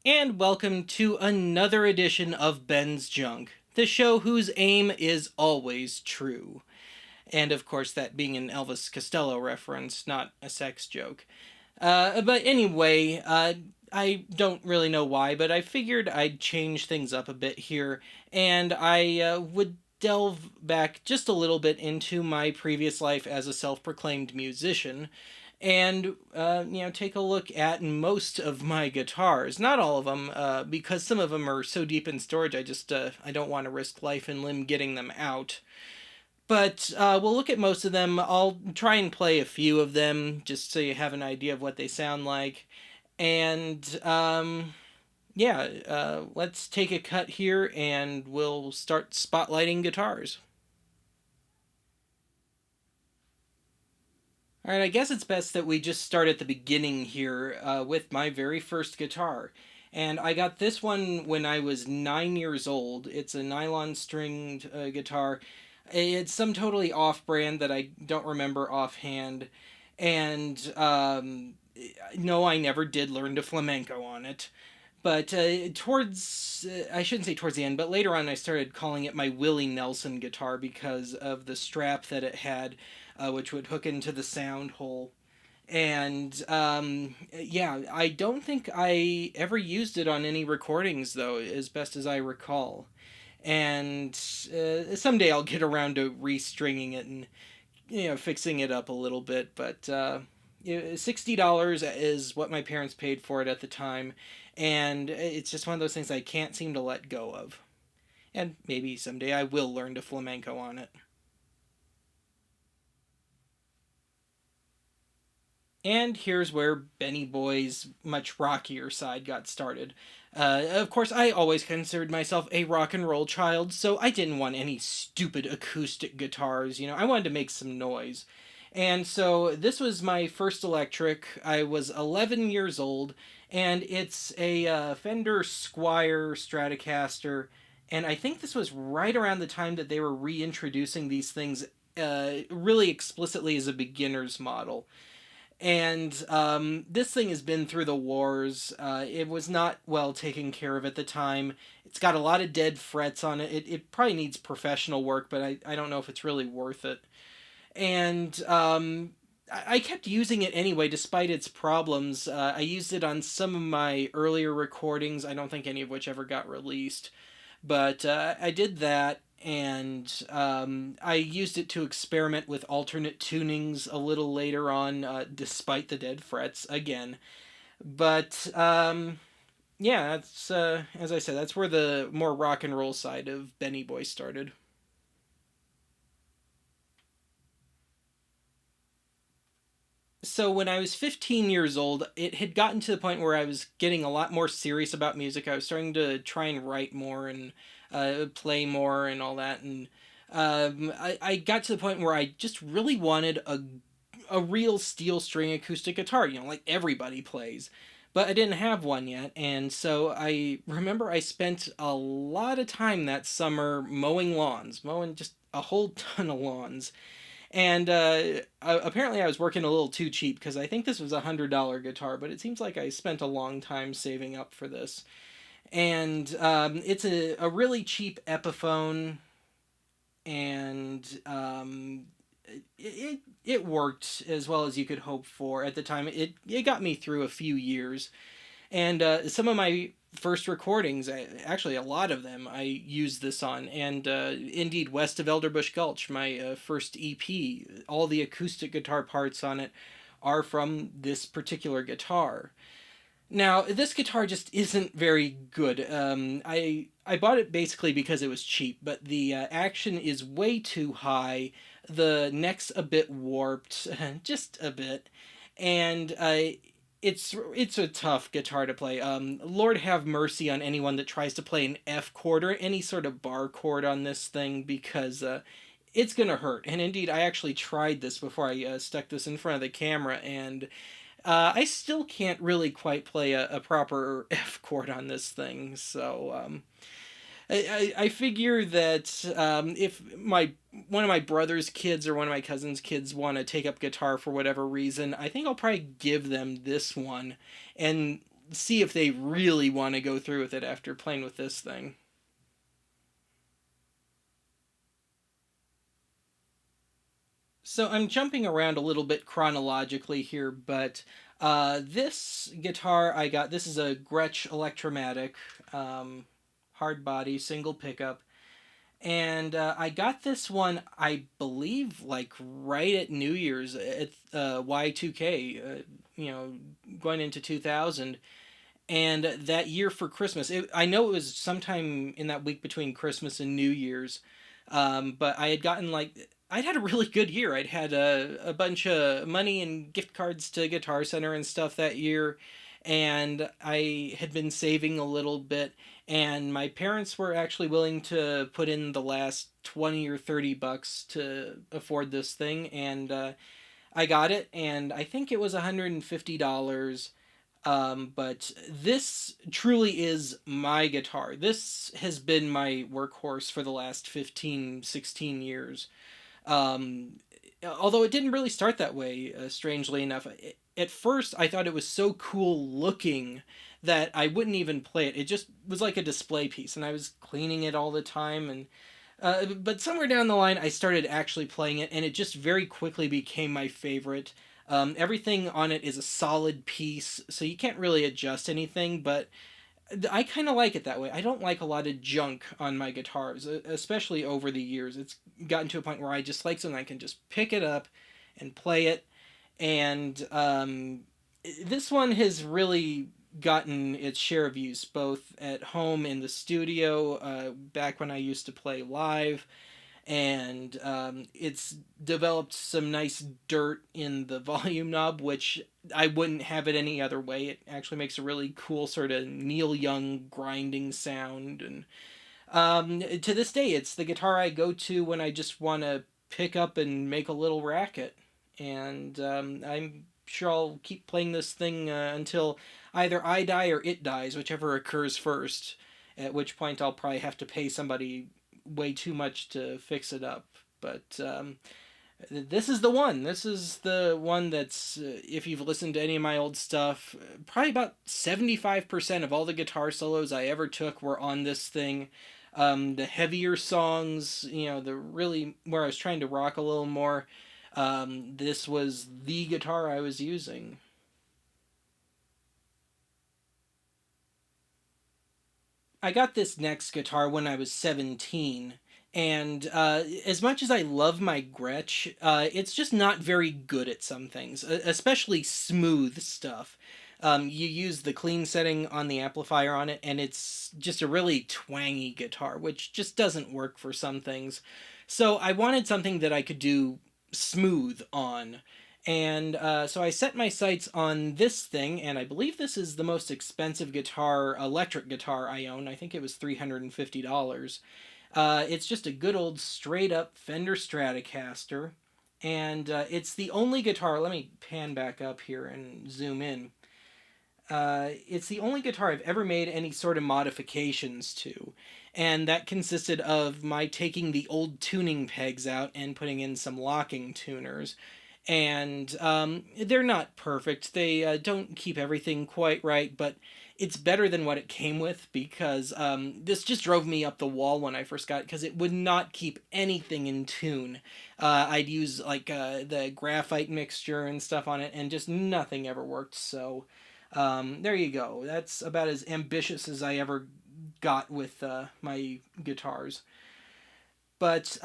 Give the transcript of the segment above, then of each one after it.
And welcome to another edition of Ben's Junk, the show whose aim is always true. And of course, that being an Elvis Costello reference, not a sex joke. But anyway, I don't really know why, but I figured I'd change things up a bit here, and I would delve back just a little bit into my previous life as a self proclaimed musician and take a look at most of my guitars, not all of them, because some of them are so deep in storage I don't want to risk life and limb getting them out. But we'll look at most of them. I'll try and play a few of them just so you have an idea of what they sound like. And let's take a cut here and we'll start spotlighting guitars. All right, I guess it's best that we just start at the beginning here with my very first guitar. And I got this one when I was 9 years old. It's a nylon stringed guitar. It's some totally off brand that I don't remember offhand. And no, I never did learn to flamenco on it. But I shouldn't say towards the end, but later on I started calling it my Willie Nelson guitar because of the strap that it had, which would hook into the sound hole. And yeah, I don't think I ever used it on any recordings, though, as best as I recall. And someday I'll get around to restringing it and fixing it up a little bit. But $60 is what my parents paid for it at the time, and it's just one of those things I can't seem to let go of. And maybe someday I will learn to flamenco on it. And here's where Benny Boy's much rockier side got started. Of course, I always considered myself a rock and roll child, so I didn't want any stupid acoustic guitars. I wanted to make some noise. And so this was my first electric. I was 11 years old, and it's a Fender Squier Stratocaster. And I think this was right around the time that they were reintroducing these things really explicitly as a beginner's model. And this thing has been through the wars. It was not well taken care of at the time. It's got a lot of dead frets on it. It probably needs professional work, but I don't know if it's really worth it. And I kept using it anyway, despite its problems. I used it on some of my earlier recordings, I don't think any of which ever got released. But I did that, and I used it to experiment with alternate tunings a little later on, despite the dead frets again. But yeah, that's as I said, that's where the more rock and roll side of Benny Boy started. So when I was 15 years old, it had gotten to the point where I was getting a lot more serious about music. I was starting to try and write more and play more and all that. And I got to the point where I just really wanted a real steel string acoustic guitar, like everybody plays. But I didn't have one yet. And so I remember I spent a lot of time that summer mowing lawns, mowing just a whole ton of lawns. And apparently, I was working a little too cheap because I think this was $100 guitar, but it seems like I spent a long time saving up for this. And it's a really cheap Epiphone, and it worked as well as you could hope for at the time. It got me through a few years, and some of my first recordings, actually a lot of them, I used this on. And indeed, West of Elderbush Gulch, my first EP, all the acoustic guitar parts on it are from this particular guitar. Now, this guitar just isn't very good. I bought it basically because it was cheap, but the action is way too high. The neck's a bit warped, just a bit, and it's a tough guitar to play. Lord have mercy on anyone that tries to play an F chord or any sort of bar chord on this thing, because it's gonna hurt. And indeed, I actually tried this before I stuck this in front of the camera, and I still can't really quite play a proper F chord on this thing. So I figure that if my one of my brother's kids or one of my cousin's kids want to take up guitar for whatever reason, I think I'll probably give them this one and see if they really want to go through with it after playing with this thing. So I'm jumping around a little bit chronologically here, but this guitar I got, this is a Gretsch Electromatic, um, hard body, single pickup. And I got this one, I believe, like right at New Year's at Y2K, going into 2000. And that year for Christmas, I know it was sometime in that week between Christmas and New Year's, but I had gotten like I'd had a really good year. I'd had a bunch of money and gift cards to Guitar Center and stuff that year, and I had been saving a little bit. And my parents were actually willing to put in the last 20 or 30 bucks to afford this thing, and I got it, and I think it was $150. But this truly is my guitar. This has been my workhorse for the last 15, 16 years. Um, Although it didn't really start that way, strangely enough. At first, I thought it was so cool looking that I wouldn't even play it. It just was like a display piece, and I was cleaning it all the time. And but somewhere down the line, I started actually playing it, and it just very quickly became my favorite. Everything on it is a solid piece, so you can't really adjust anything, but I kind of like it that way. I don't like a lot of junk on my guitars, especially over the years. It's gotten to a point where I just like something I can just pick it up and play it. And this one has really gotten its share of use, both at home in the studio, back when I used to play live, and it's developed some nice dirt in the volume knob, which I wouldn't have it any other way. It actually makes a really cool sort of Neil Young grinding sound, and to this day, it's the guitar I go to when I just want to pick up and make a little racket, and I'm sure I'll keep playing this thing until either I die or it dies, whichever occurs first. At which point, I'll probably have to pay somebody way too much to fix it up. But this is the one. This is the one that's, if you've listened to any of my old stuff, probably about 75% of all the guitar solos I ever took were on this thing. The heavier songs, the really, where I was trying to rock a little more, this was the guitar I was using. I got this next guitar when I was 17. And as much as I love my Gretsch, it's just not very good at some things, especially smooth stuff. You use the clean setting on the amplifier on it, and it's just a really twangy guitar, which just doesn't work for some things. So I wanted something that I could do smooth on. And so I set my sights on this thing, and I believe this is the most expensive electric guitar I own. I think it was $350. It's just a good old straight up Fender Stratocaster, and it's the only guitar. Let me pan back up here and zoom in. It's the only guitar I've ever made any sort of modifications to. And that consisted of my taking the old tuning pegs out and putting in some locking tuners. And they're not perfect. They don't keep everything quite right, but it's better than what it came with, because this just drove me up the wall when I first got it, because it would not keep anything in tune. I'd use like the graphite mixture and stuff on it, and just nothing ever worked. So there you go. That's about as ambitious as I ever got with my guitars. But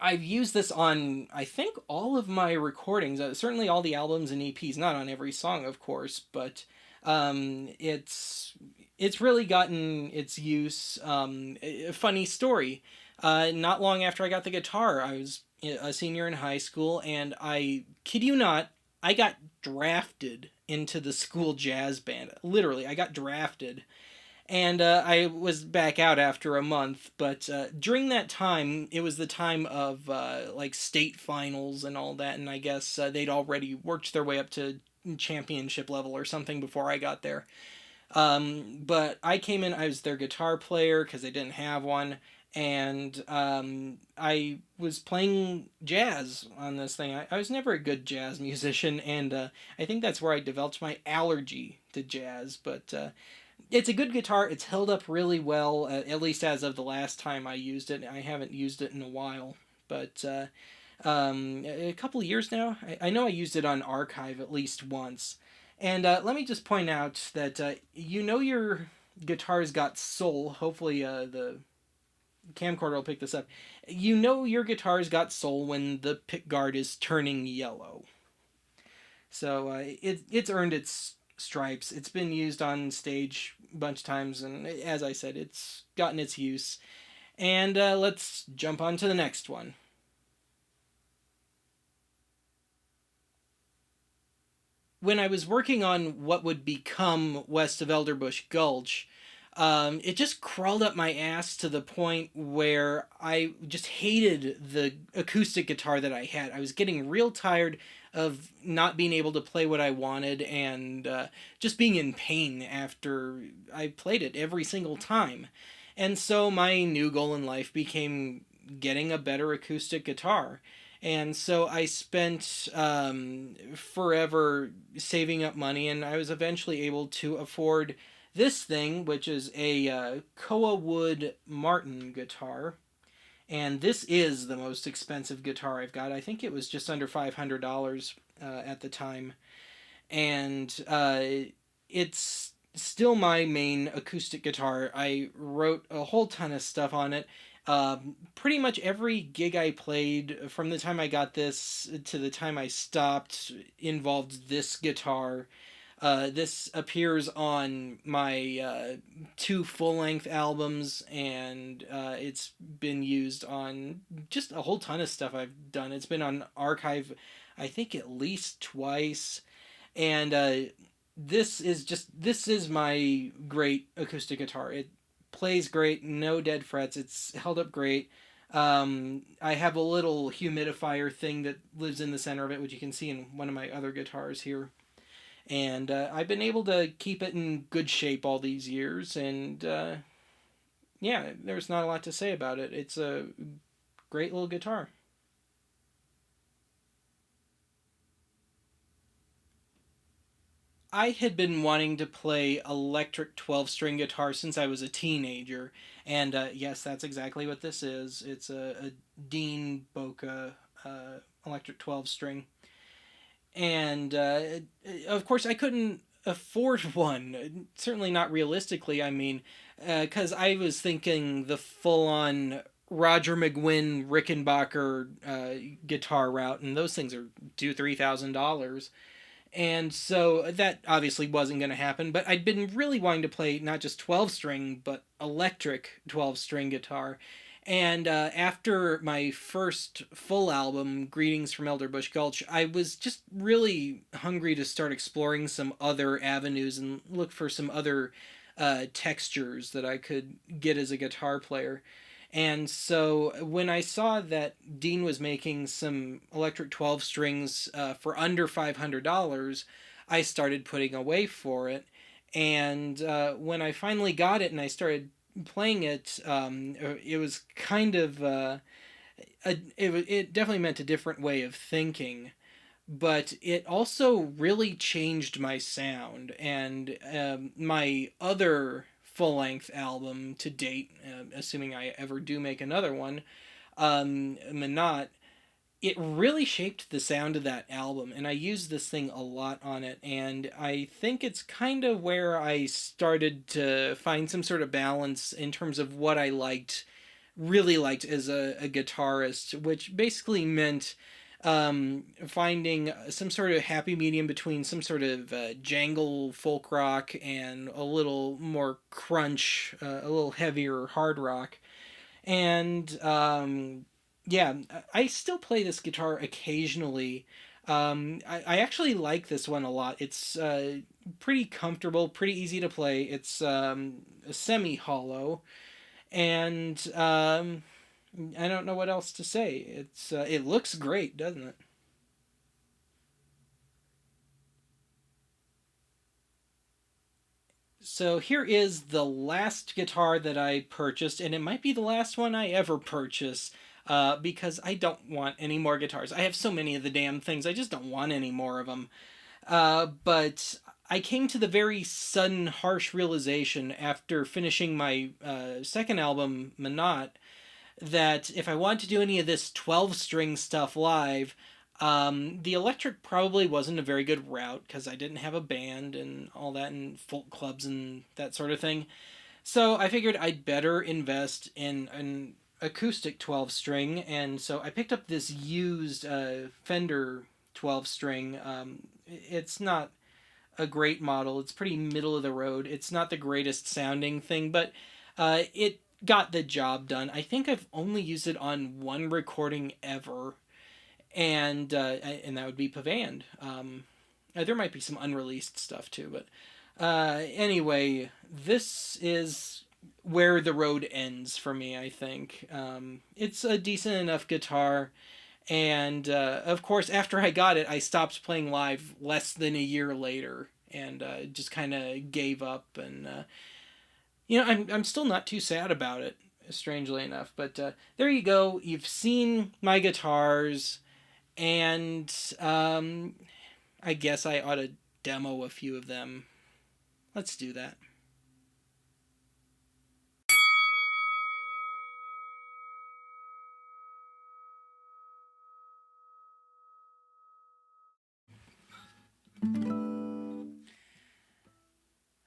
I've used this on, I think, all of my recordings. Certainly all the albums and EPs. Not on every song, of course, but it's really gotten its use. A funny story. Not long after I got the guitar, I was a senior in high school, and I kid you not, I got drafted into the school jazz band. Literally, I got drafted. And I was back out after a month, but during that time, it was the time of like state finals and all that, and I guess they'd already worked their way up to championship level or something before I got there. But I came in, I was their guitar player because they didn't have one, and I was playing jazz on this thing. I was never a good jazz musician, and I think that's where I developed my allergy to jazz, but it's a good guitar. It's held up really well, at least as of the last time I used it. I haven't used it in a while, but a couple of years now. I know I used it on archive at least once. And let me just point out that your guitar's got soul. Hopefully, the camcorder will pick this up. You know your guitar's got soul when the pick guard is turning yellow. So it's earned its stripes. It's been used on stage a bunch of times, and as I said, it's gotten its use. And let's jump on to the next one. When I was working on what would become West of Elderbush Gulch, it just crawled up my ass to the point where I just hated the acoustic guitar that I had. I was getting real tired of not being able to play what I wanted and just being in pain after I played it every single time. And so my new goal in life became getting a better acoustic guitar. And so I spent forever saving up money, and I was eventually able to afford this thing, which is a Koa Wood Martin guitar. And this is the most expensive guitar I've got. I think it was just under $500 at the time. And it's still my main acoustic guitar. I wrote a whole ton of stuff on it. Pretty much every gig I played from the time I got this to the time I stopped involved this guitar. This appears on my two full length albums, and it's been used on just a whole ton of stuff I've done. It's been on archive, I think, at least twice. And this is my great acoustic guitar. It plays great, no dead frets. It's held up great. I have a little humidifier thing that lives in the center of it, which you can see in one of my other guitars here. And I've been able to keep it in good shape all these years. And yeah, there's not a lot to say about it. It's a great little guitar. I had been wanting to play electric 12 string guitar since I was a teenager. And yes, that's exactly what this is. It's a Dean Boca electric 12 string. And of course, I couldn't afford one. Certainly not realistically, I mean, because I was thinking the full on Roger McGuinn Rickenbacker guitar route, and those things are $2,000 to $3,000. And so that obviously wasn't going to happen, but I'd been really wanting to play not just 12 string, but electric 12 string guitar. And after my first full album, Greetings from Elderbush Gulch, I was just really hungry to start exploring some other avenues and look for some other textures that I could get as a guitar player. And so when I saw that Dean was making some electric 12 strings for under $500, I started putting away for it. And when I finally got it and I started playing it, it was kind of it definitely meant a different way of thinking, but it also really changed my sound. And my other full length album to date, assuming I ever do make another one, Manat, it really shaped the sound of that album, and I use this thing a lot on it. And I think it's kind of where I started to find some sort of balance in terms of what I really liked as a guitarist, which basically meant finding some sort of happy medium between some sort of jangle folk rock and a little more crunch, a little heavier hard rock. And yeah, I still play this guitar occasionally. I actually like this one a lot. It's pretty comfortable, pretty easy to play. It's semi hollow, and I don't know what else to say. It looks great, doesn't it? So here is the last guitar that I purchased, and it might be the last one I ever purchase. Because I don't want any more guitars. I have so many of the damn things. I just don't want any more of them. But I came to the very sudden, harsh realization after finishing my second album, Monot, that if I wanted to do any of this 12 string stuff live, the electric probably wasn't a very good route because I didn't have a band and all that and folk clubs and that sort of thing. So I figured I'd better invest in an acoustic 12 string, and so I picked up this used Fender 12 string. It's not a great model. It's pretty middle of the road. It's not the greatest sounding thing, but it got the job done. I think I've only used it on one recording ever, and that would be Pavand. There might be some unreleased stuff too, but anyway, this is where the road ends for me. I think it's a decent enough guitar. And of course, after I got it, I stopped playing live less than a year later, and just kind of gave up. And I'm still not too sad about it, strangely enough. But there you go. You've seen my guitars, and I guess I ought to demo a few of them. Let's do that.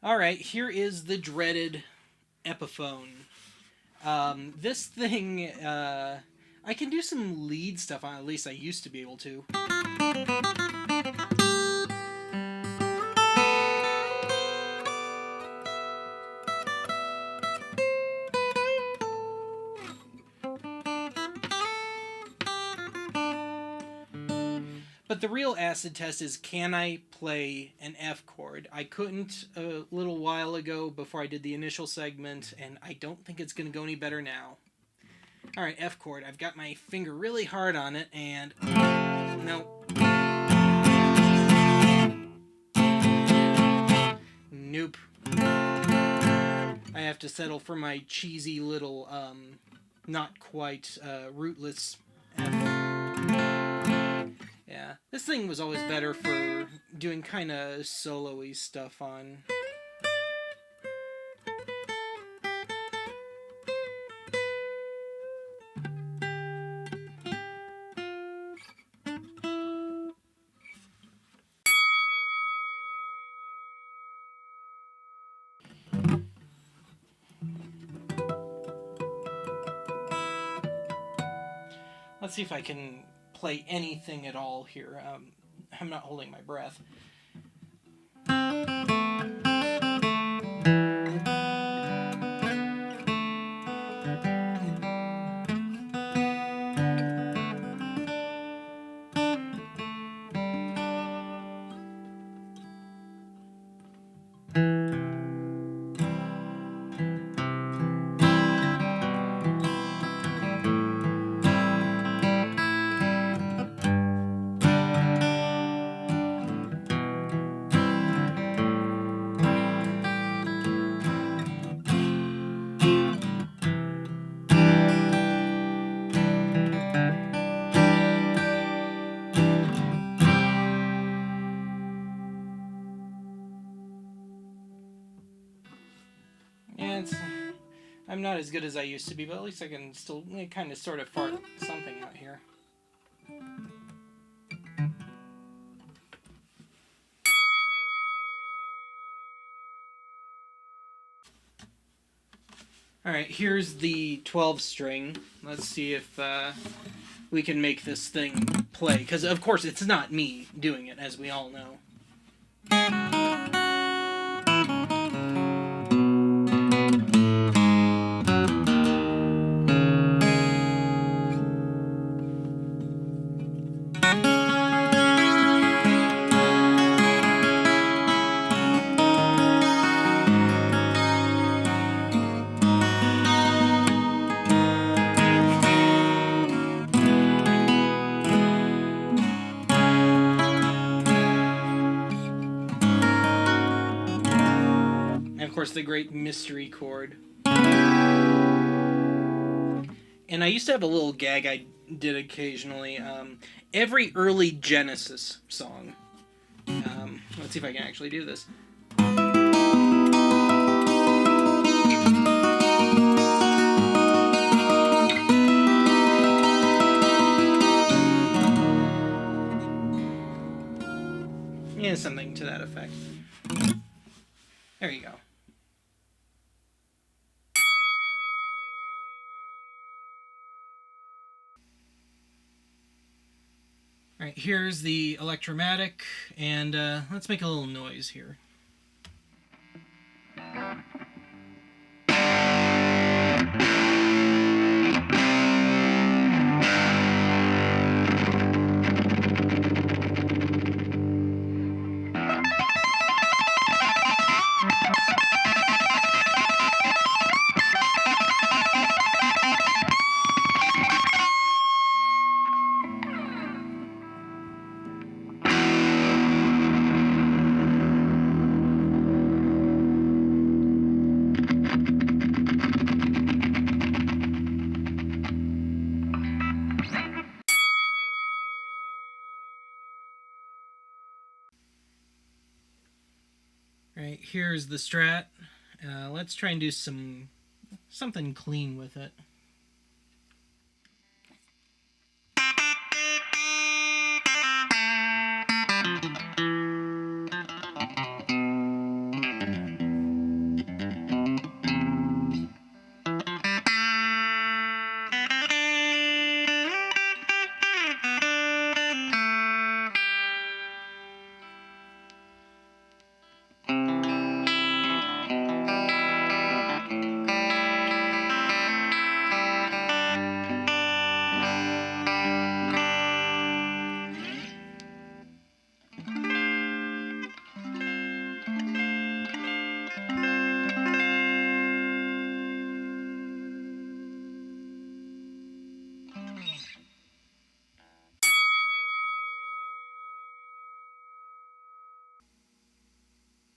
All right, here is the dreaded Epiphone. This thing, I can do some lead stuff on. At least I used to be able to. But the real acid test is, can I play an F chord? I couldn't a little while ago before I did the initial segment, and I don't think it's going to go any better now. Alright, F chord. I've got my finger really hard on it, and no. Nope. I have to settle for my cheesy little, not quite rootless F. Yeah, this thing was always better for doing kind of solo-y stuff on. Let's see if I can play anything at all here. I'm not holding my breath. Yeah, I'm not as good as I used to be, but at least I can still kind of sort of fart something out here. Alright, here's the 12 string. Let's see if we can make this thing play. Because, of course, it's not me doing it, as we all know. And, of course, the great mystery chord. And I used to have a little gag I did occasionally. Every early Genesis song Let's see if I can actually do this. Yeah, something to that effect. There you go. All right, here's the electromatic, and let's make a little noise here. Right, here's the Strat. Let's try and do something clean with it.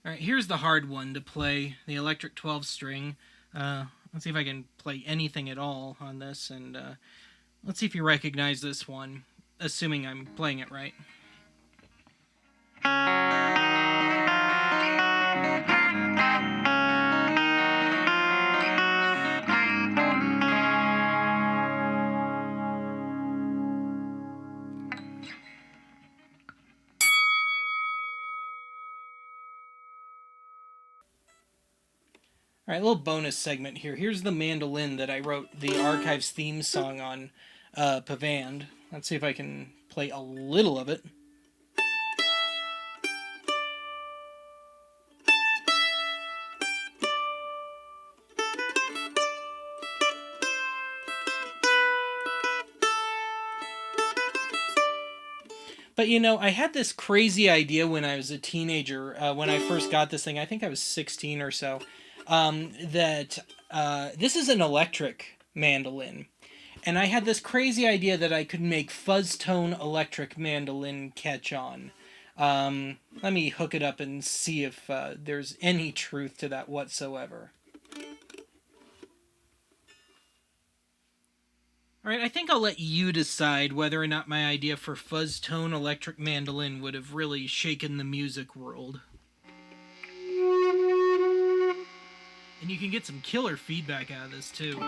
Alright, here's the hard one to play, the electric 12 string. Let's see if I can play anything at all on this, and let's see if you recognize this one, assuming I'm playing it right. Alright, a little bonus segment here. Here's the mandolin that I wrote the Archives theme song on Pavand. Let's see if I can play a little of it. But you know, I had this crazy idea when I was a teenager, when I first got this thing. I think I was 16 or so. That this is an electric mandolin. And I had this crazy idea that I could make fuzz tone electric mandolin catch on. Let me hook it up and see if there's any truth to that whatsoever. Alright, I think I'll let you decide whether or not my idea for fuzz tone electric mandolin would have really shaken the music world. And you can get some killer feedback out of this too.